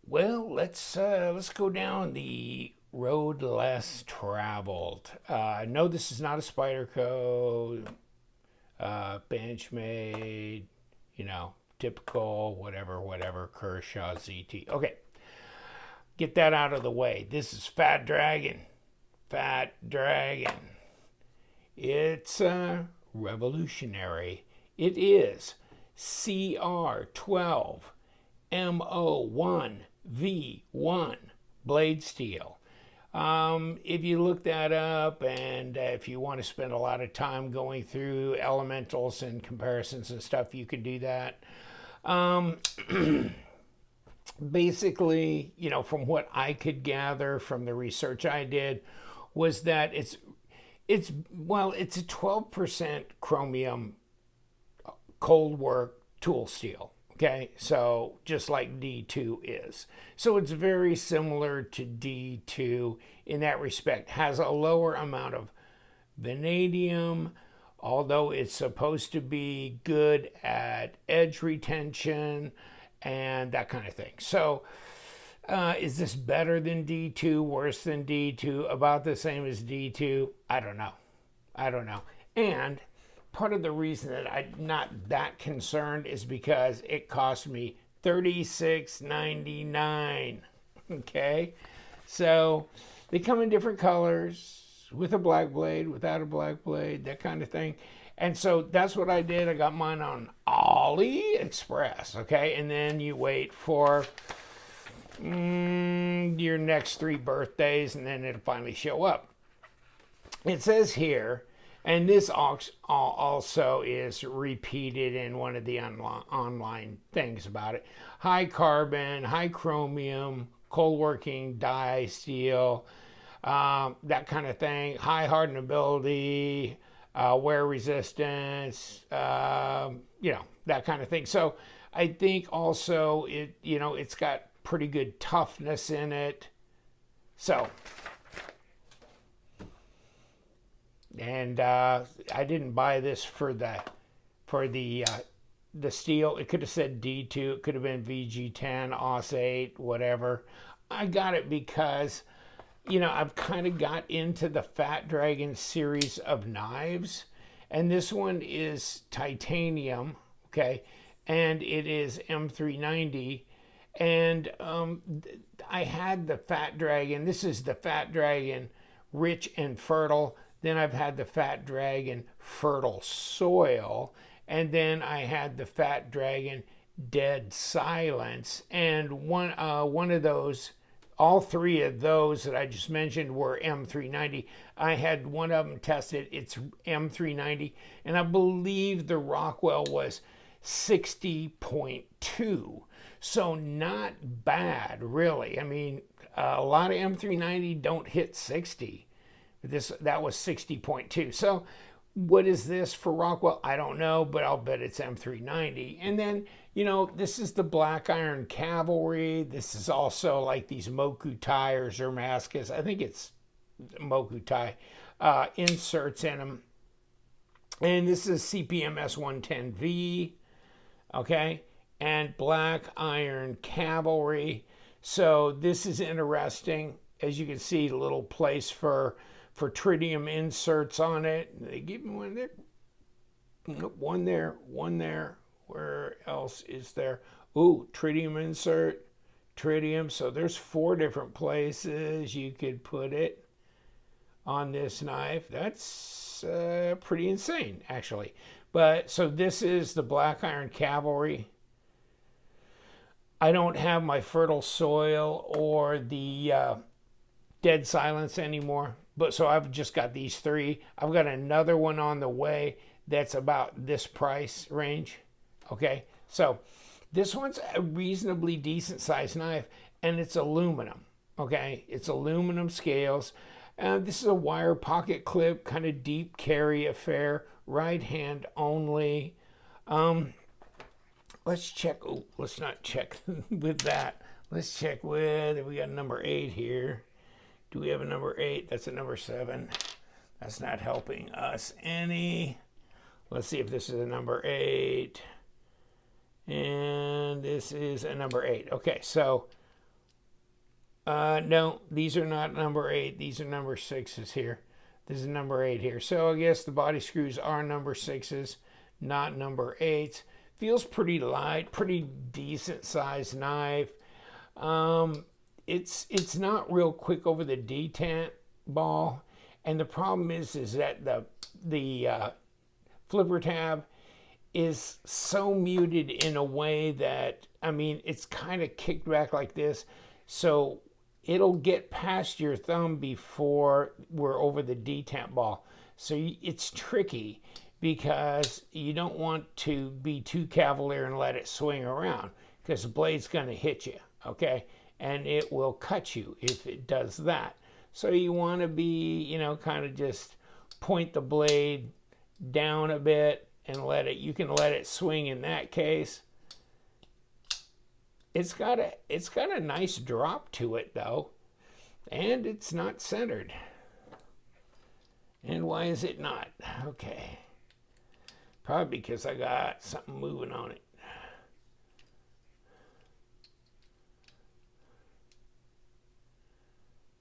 Well, let's go down the road less traveled. No, this is not a Spyderco, Benchmade, typical whatever Kershaw ZT. Okay, get that out of the way. This is Fat Dragon. Fat Dragon. It's revolutionary. It is CR12 MO1 V1 blade steel. If you look that up and if you want to spend a lot of time going through elementals and comparisons and stuff, you can do that. Um, Basically, from what I could gather from the research I did, was that it's a 12% chromium cold work tool steel. Okay, so just like D2 is. So it's very similar to D2 in that respect. Has a lower amount of vanadium, although it's supposed to be good at edge retention and that kind of thing. So is this better than D2, worse than D2, about the same as D2? I don't know. I don't know. And part of the reason that I'm not that concerned is because it cost me $36.99. Okay? So they come in different colors, with a black blade, without a black blade, that kind of thing. And so that's what I did. I got mine on AliExpress. Okay? And then you wait for your next 3 birthdays and then it'll finally show up. It says here, and this also is repeated in one of the online things about it: high carbon, high chromium, cold working die steel, that kind of thing, high hardenability, wear resistance, that kind of thing. So I think also it's got pretty good toughness in it. So, and I didn't buy this for the steel. It could have said D2. It could have been VG10, AUS8, whatever. I got it because I've kind of got into the Fat Dragon series of knives, and this one is titanium, okay, and it is M390. And I had the Fat Dragon. This is the Fat Dragon Rich and Fertile. Then I've had the Fat Dragon Fertile Soil. And then I had the Fat Dragon Dead Silence. And one of those, all 3 of those that I just mentioned were M390. I had one of them tested. It's M390. And I believe the Rockwell was 60.2. So not bad, really. I mean, a lot of M390 don't hit 60. That was 60.2. So what is this for Rockwell? I don't know, but I'll bet it's M390. And then, this is the Black Iron Cavalry. This is also like these Mokutai or Zermaskus. I think it's Mokutai inserts in them. And this is CPMS 110V. Okay. And Black Iron Cavalry. So this is interesting. As you can see, a little place for tritium inserts on it. They give me one there. One there. Where else is there? Ooh, tritium insert, tritium. So there's 4 different places you could put it on this knife. That's pretty insane, actually. But so this is the Black Iron Cavalry. I don't have my Fertile Soil or the Dead Silence anymore. But so I've just got these 3. I've got another one on the way that's about this price range. Okay, so this one's a reasonably decent sized knife, and it's aluminum. Okay, it's aluminum scales. This is a wire pocket clip, kind of deep carry affair, right hand only. Let's check. Oh, let's not check with that. Let's check with, we got number 8 here. Do we have a number 8? That's a number 7. That's not helping us any. Let's see if this is a number 8. And this is a number 8. Okay, so No, these are not number 8. These are number 6s here. This is number 8 here. So I guess the body screws are number 6s, not number 8s. Feels pretty light, pretty decent sized knife. It's not real quick over the detent ball, and the problem is that the flipper tab is so muted in a way that, I mean, it's kind of kicked back like this, so it'll get past your thumb before we're over the detent ball. So it's tricky because you don't want to be too cavalier and let it swing around, because the blade's going to hit you, okay? And it will cut you if it does that. So you want to be, you know, kind of just point the blade down a bit and you can let it swing in that case. It's got a nice drop to it though, and it's not centered. And why is it not? Okay. Probably because I got something moving on it.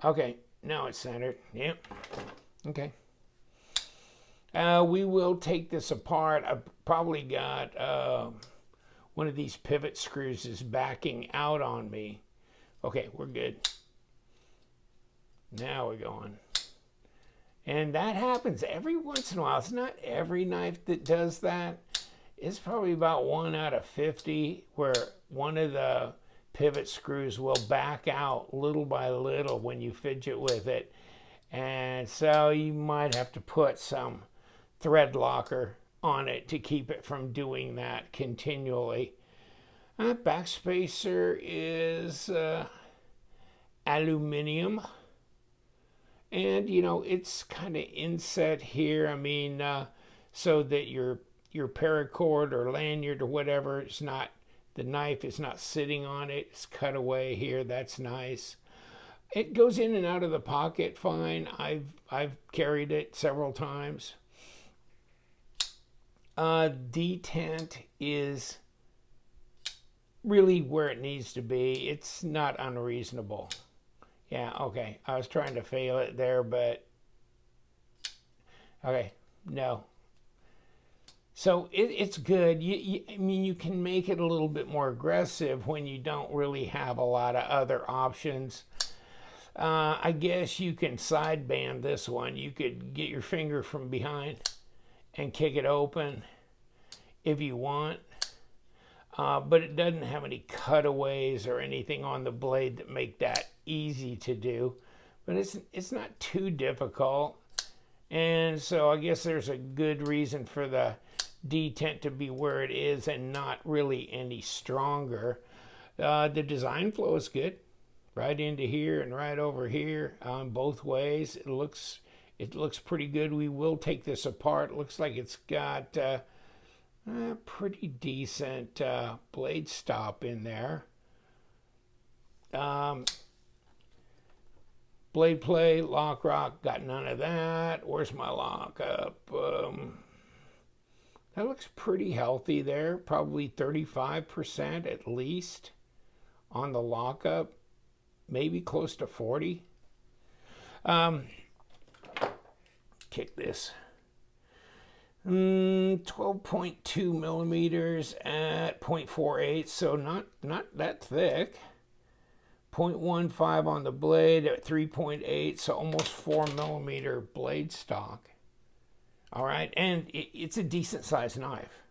Okay, now it's centered. Yep. Okay. We will take this apart. I've probably got one of these pivot screws is backing out on me. Okay, we're good. Now we're going. And that happens every once in a while. It's not every knife that does that. It's probably about 1 out of 50 where one of the pivot screws will back out little by little when you fidget with it. And so you might have to put some thread locker on it to keep it from doing that continually. Backspacer is aluminum. And, you know, it's kind of inset here. I mean, so that your paracord or lanyard or whatever, it's not, the knife is not sitting on it. It's cut away here. That's nice. It goes in and out of the pocket fine. I've carried it several times. Detent is really where it needs to be. It's not unreasonable. Yeah, okay. I was trying to fail it there, but okay, no. So it's good. I mean, you can make it a little bit more aggressive when you don't really have a lot of other options. I guess you can side band this one. You could get your finger from behind and kick it open if you want. But it doesn't have any cutaways or anything on the blade that make that easy to do. But it's not too difficult. And so I guess there's a good reason for the detent to be where it is and not really any stronger. The design flow is good. Right into here and right over here both ways. It looks pretty good. We will take this apart. It looks like it's got pretty decent blade stop in there. Blade play, lock rock, got none of that. Where's my lockup? That looks pretty healthy there. Probably 35% at least on the lockup. Maybe close to 40. Kick this. 12.2 millimeters at 0.48, so not that thick. 0.15 on the blade at 3.8, so almost 4 millimeter blade stock. All right, and it's a decent sized knife.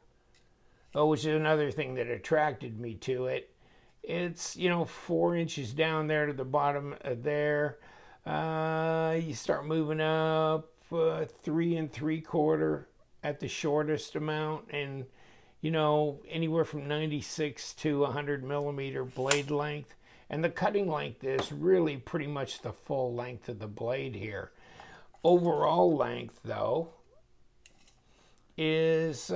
Oh, which is another thing that attracted me to it. It's, 4 inches down there to the bottom of there. You start moving up 3 3/4 at the shortest amount, and anywhere from 96 to 100 millimeter blade length. And the cutting length is really pretty much the full length of the blade here. Overall length, though, is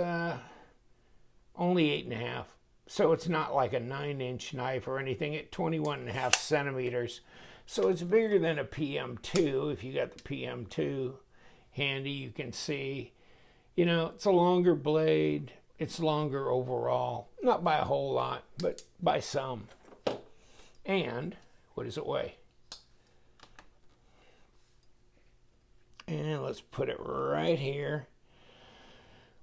only 8.5. So it's not like a 9-inch knife or anything at 21.5 centimeters. So it's bigger than a PM2. If you got the PM2 handy, you can see, it's a longer blade. It's longer overall. Not by a whole lot, but by some. And what does it weigh? And let's put it right here.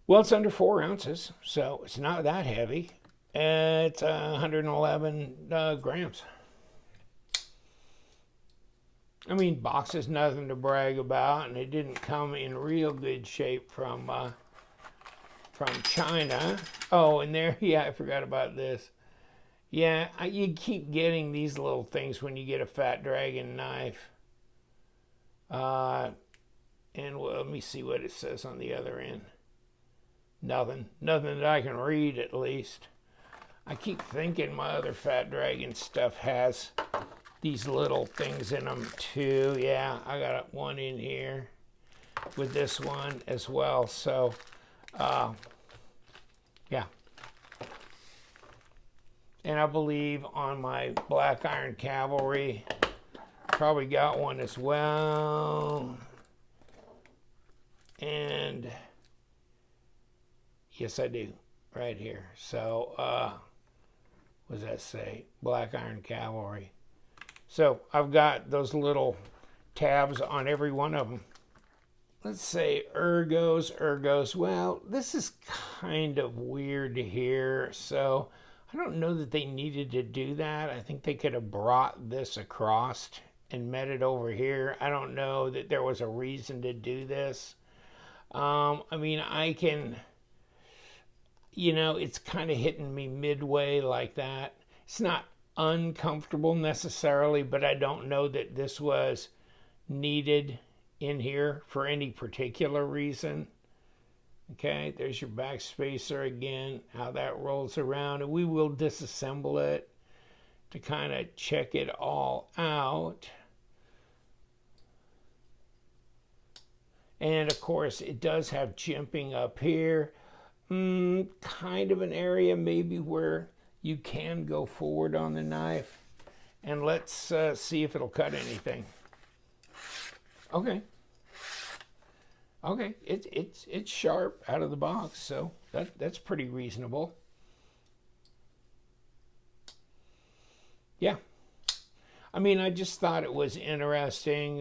Well, it's under 4 ounces, so it's not that heavy. It's 111 grams. I mean, box is nothing to brag about, and it didn't come in real good shape from China. Oh, and there, yeah, I forgot about this. Yeah, you keep getting these little things when you get a Fat Dragon knife. And well, let me see what it says on the other end. Nothing that I can read, at least. I keep thinking my other Fat Dragon stuff has these little things in them too. Yeah, I got one in here with this one as well. So, yeah. And I believe on my Black Iron Cavalry, probably got one as well. And yes, I do, right here. So, what does that say? Black Iron Cavalry. So I've got those little tabs on every one of them. Let's say ergos. Well, this is kind of weird to hear. So I don't know that they needed to do that. I think they could have brought this across and met it over here. I don't know that there was a reason to do this. I mean, I can, it's kind of hitting me midway like that. It's not uncomfortable necessarily, but I don't know that this was needed in here for any particular reason. Okay, there's your back spacer again, how that rolls around, and we will disassemble it to kind of check it all out. And of course, it does have jimping up here. Kind of an area maybe where you can go forward on the knife. And let's see if it'll cut anything. Okay. Okay, it's sharp out of the box, so that's pretty reasonable. Yeah. I mean, I just thought it was interesting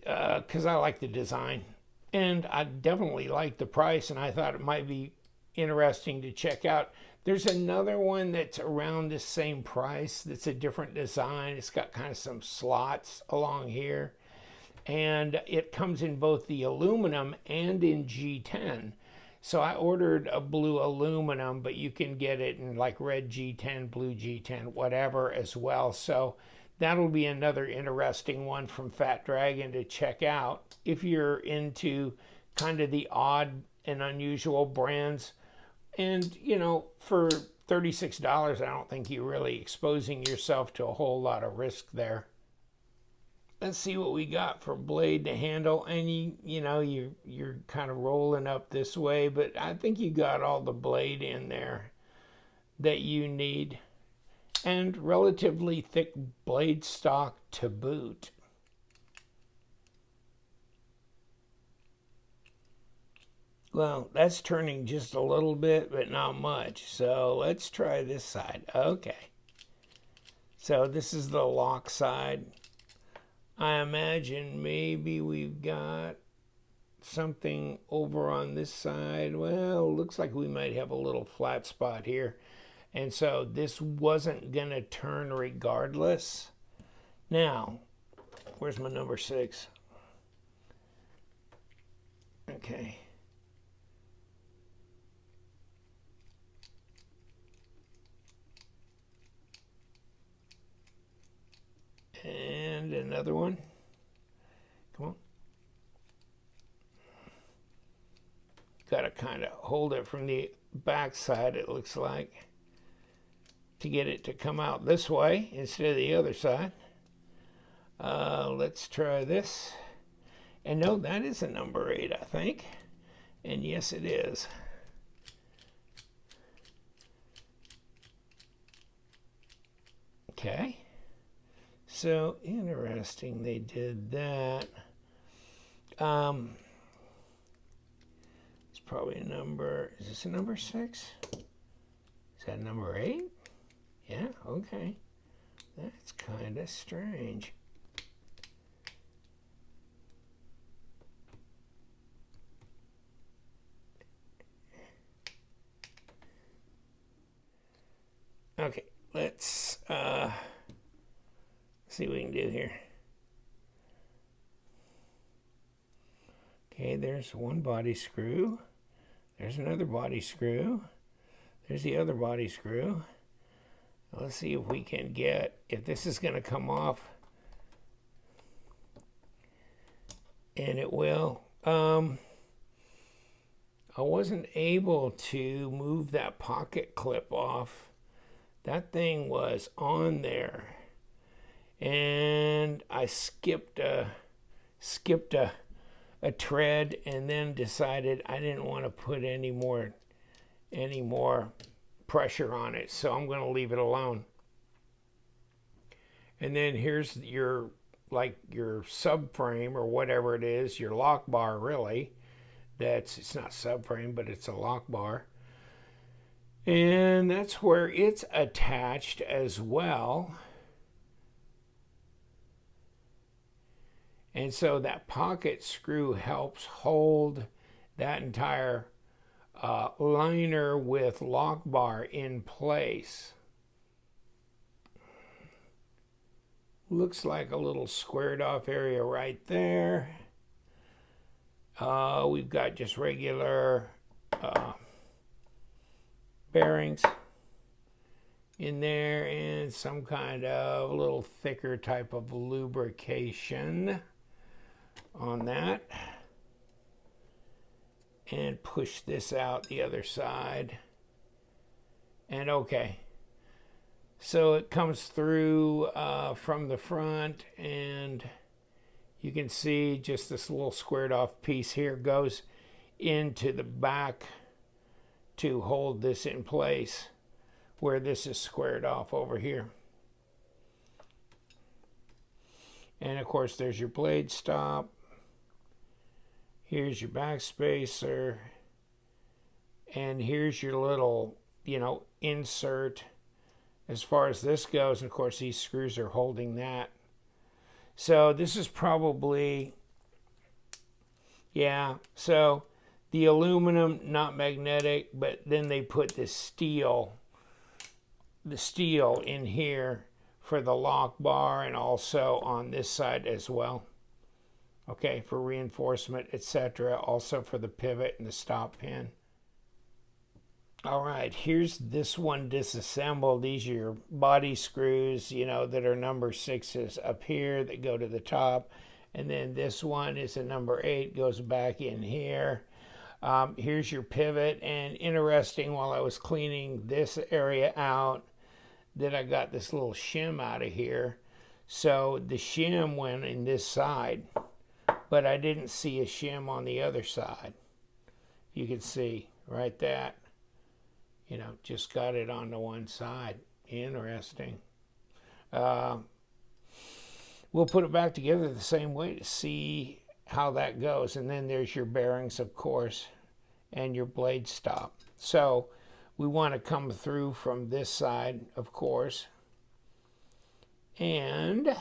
because I like the design. And I definitely like the price, and I thought it might be interesting to check out. There's another one that's around the same price that's a different design. It's got kind of some slots along here. And it comes in both the aluminum and in G10. So I ordered a blue aluminum, but you can get it in like red G10, blue G10, whatever as well. So that'll be another interesting one from Fat Dragon to check out if you're into kind of the odd and unusual brands. And, for $36, I don't think you're really exposing yourself to a whole lot of risk there. Let's see what we got for blade to handle. And you're kind of rolling up this way, but I think you got all the blade in there that you need. And relatively thick blade stock to boot. Well, that's turning just a little bit, but not much. So let's try this side. Okay. So this is the lock side. I imagine maybe we've got something over on this side. Well, looks like we might have a little flat spot here. And so this wasn't going to turn regardless. Now, where's my number 6? Okay. And another one. Come on. Got to kind of hold it from the back side, it looks like, to get it to come out this way instead of the other side. Let's try this. And no, that is a number 8, I think. And yes, it is. Okay. So interesting they did that. It's probably a number, is this a number 6? Is that number 8? Yeah, okay. That's kind of strange. let's see what we can do here. Okay, there's one body screw. There's another body screw. There's the other body screw. Let's see if we can get, if this is going to come off. And it will. I wasn't able to move that pocket clip off. That thing was on there. And I skipped a tread and then decided I didn't want to put any more pressure on it, so I'm going to leave it alone. And then here's your subframe or whatever it is, your lock bar really. It's not subframe, but it's a lock bar. And that's where it's attached as well. And so that pocket screw helps hold that entire liner with lock bar in place. Looks like a little squared off area right there. We've got just regular bearings in there and some kind of a little thicker type of lubrication on that. And push this out the other side. And okay. So it comes through from the front, and you can see just this little squared off piece here goes into the back to hold this in place, where this is squared off over here. And of course there's your blade stop. Here's your back spacer. And here's your little, insert as far as this goes. And of course these screws are holding that. So this is probably, so the aluminum, not magnetic, but then they put the steel in here for the lock bar and also on this side as well. Okay, for reinforcement, etc. Also for the pivot and the stop pin. All right, here's this one disassembled. These are your body screws, that are number 6s up here that go to the top. And then this one is a number 8, goes back in here. Here's your pivot. And interesting, while I was cleaning this area out, that I got this little shim out of here. So the shim went in this side, but I didn't see a shim on the other side. You can see right that. Just got it on the one side. Interesting. We'll put it back together the same way to see how that goes. And then there's your bearings, of course, and your blade stop. So we want to come through from this side, of course. And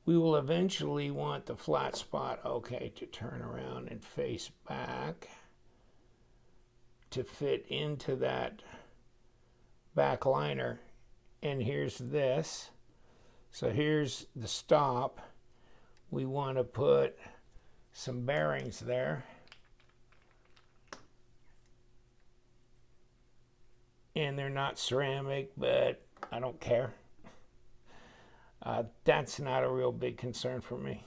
we will eventually want the flat spot, to turn around and face back to fit into that back liner. And here's this. So here's the stop. We want to put some bearings there. And they're not ceramic, but I don't care. That's not a real big concern for me.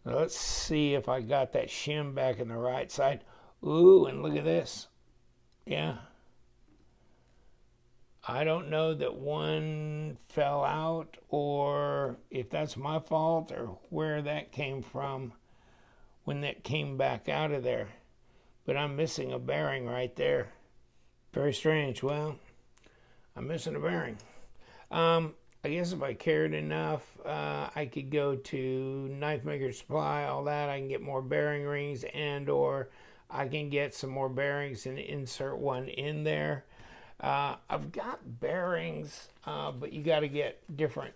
Now let's see if I got that shim back in the right side. Ooh, and look at this. Yeah. I don't know that one fell out or if that's my fault or where that came from when that came back out of there. But I'm missing a bearing right there. Very strange. Well, I'm missing a bearing. I guess if I cared enough, I could go to Knife Maker Supply, all that. I can get more bearing rings, and or I can get some more bearings and insert one in there. I've got bearings, but you got to get different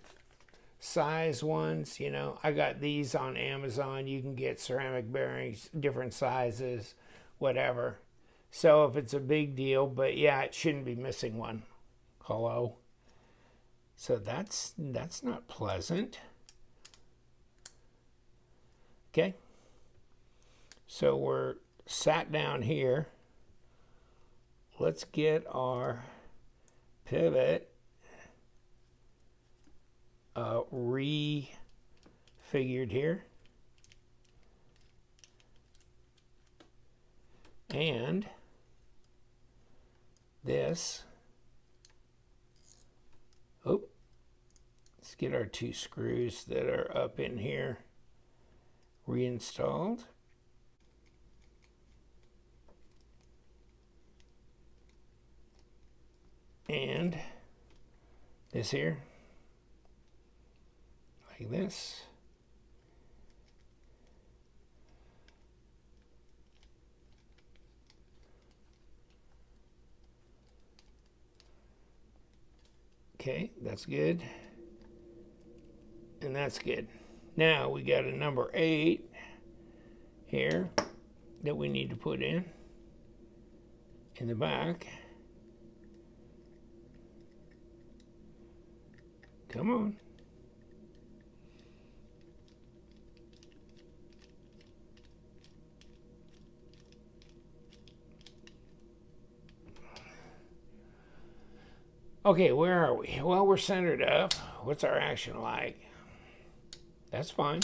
size ones. I got these on Amazon. You can get ceramic bearings, different sizes, whatever. So if it's a big deal, but yeah, it shouldn't be missing one. Hello. So that's not pleasant. Okay. So we're sat down here. Let's get our pivot refigured here. And this, let's get our 2 screws that are up in here reinstalled. And this here, like this. Okay, that's good. And that's good. Now we got a number 8 here that we need to put in the back. Come on. Okay, where are we? Well, we're centered up. What's our action like? That's fine.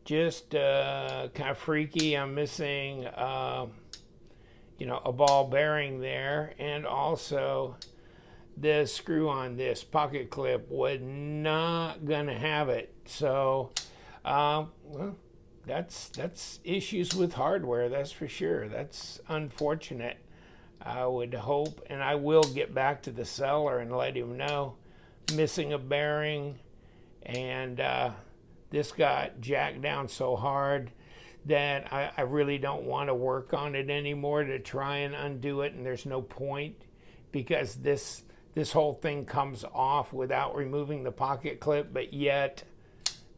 Just kind of freaky. I'm missing, a ball bearing there, and also the screw on this pocket clip was not gonna have it. So, well, that's issues with hardware. That's for sure. That's unfortunate. I would hope, and I will get back to the seller and let him know, missing a bearing, and this got jacked down so hard that I really don't want to work on it anymore to try and undo it, and there's no point, because this whole thing comes off without removing the pocket clip, but yet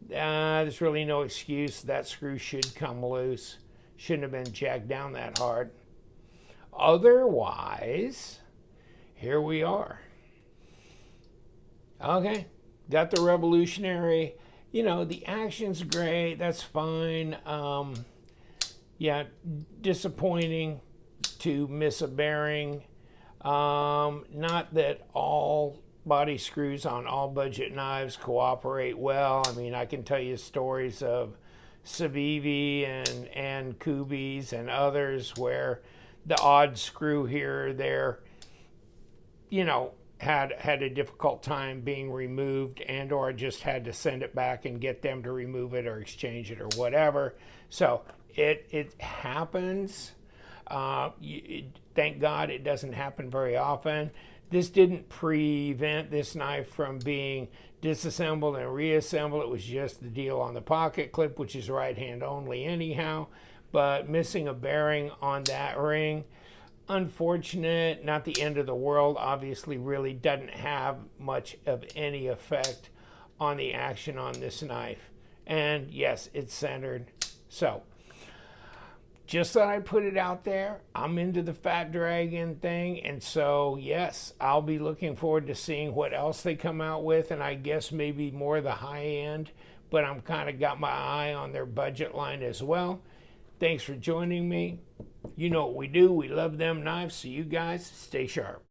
there's really no excuse. That screw should come loose. Shouldn't have been jacked down that hard. Otherwise, here we are. Okay, got the revolutionary. The action's great. That's fine. Yeah, disappointing to miss a bearing. Not that all body screws on all budget knives cooperate well. I mean, I can tell you stories of Civivi and Kubis and others where the odd screw here or there, had a difficult time being removed, and or just had to send it back and get them to remove it or exchange it or whatever. So it happens. Thank God it doesn't happen very often. This didn't prevent this knife from being disassembled and reassembled. It was just the deal on the pocket clip, which is right hand only anyhow. But missing a bearing on that ring, unfortunate, not the end of the world. Obviously really doesn't have much of any effect on the action on this knife. And yes, it's centered. So just thought I'd put it out there. I'm into the Fat Dragon thing, and so yes, I'll be looking forward to seeing what else they come out with, and I guess maybe more the high end, but I'm kind of got my eye on their budget line as well. Thanks for joining me. You know what we do. We love them knives, so you guys stay sharp.